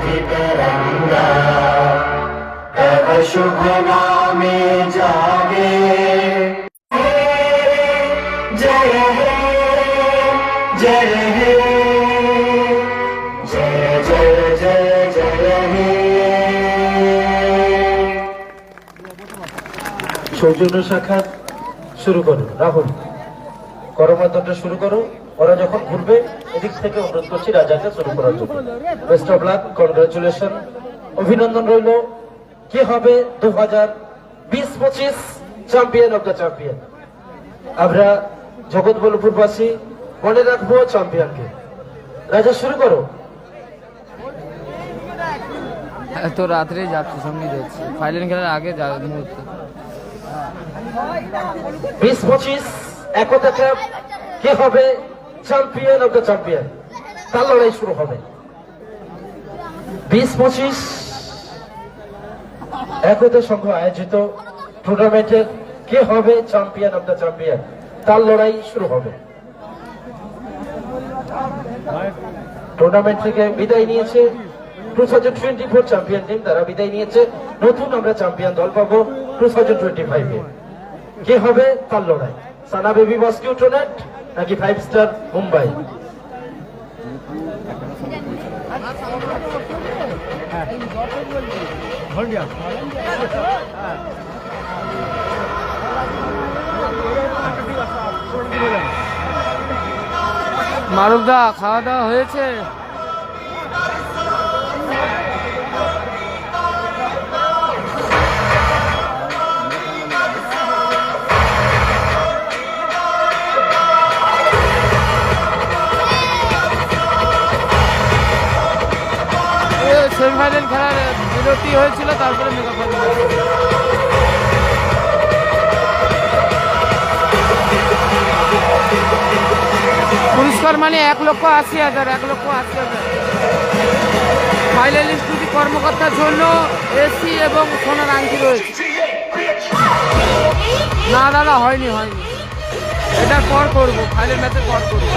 तिरंगा तब शुभ नामे जागे जय हे जय हे जय जय जय जय हे। সৌজন্য সাক্ষাৎ শুরু করো। রাহুল করমর্দনটা শুরু করো। ওরা যখন ঘুরবে এদিক থেকে অনুরোধ করছি রাজাকে শুরু করার জন্য। বেস্ট অফ লাক, কনগ্রাচুলেশন, অভিনন্দন রইল। কি হবে 2020-25 চ্যাম্পিয়ন অফ দ্য চ্যাম্পিয়ন। আমরা জগৎবল্লভপুরবাসী মনে রাখবো চ্যাম্পিয়নকে। রাজা শুরু করো। তো রাত্রে যাচ্ছি, সামনে যাচ্ছি, ফাইনাল খেলার আগে মুহূর্তে 20-25 একতা ক্লাব কে হবে চ্যাম্পিয়ন অফ দ্য চ্যাম্পিয়ন, তার লড়াই শুরু হবে। 20-25 একতা সংঘ আয়োজিত টুর্নামেন্টের কে হবে চ্যাম্পিয়ন অফ দ্য চ্যাম্পিয়ন, তার লড়াই শুরু হবে। টুর্নামেন্ট থেকে বিদায় নিয়েছে 2024 চ্যাম্পিয়ন টিম, তারা বিদায় নিয়েছে। নতুন আমরা চ্যাম্পিয়ন দল পাবো 2025-এ। কে হবে তার লড়াই, সানা বেবি মস্কিউটোনেট নাকি 5 স্টার মুম্বাই? মারুফদা খাওয়া দাওয়া হয়েছে? সেমিফাইনাল খেলার বিরতি হয়েছিল, তারপরে মেগা ফাইনাল। পুরস্কার মানে 1,80,000, 1,80,000। ফাইনালিস্ট দুটি কর্মকর্তার জন্য এসি এবং সোনার আংটি রয়েছে। না দাদা, হয়নি। এটার পর করবো, ফাইনাল ম্যাচের পর করবো।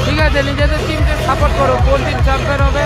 ঠিক আছে, নিজেদের টিমকে সাপোর্ট করো। কোন টিম চ্যাম্পিয়ন হবে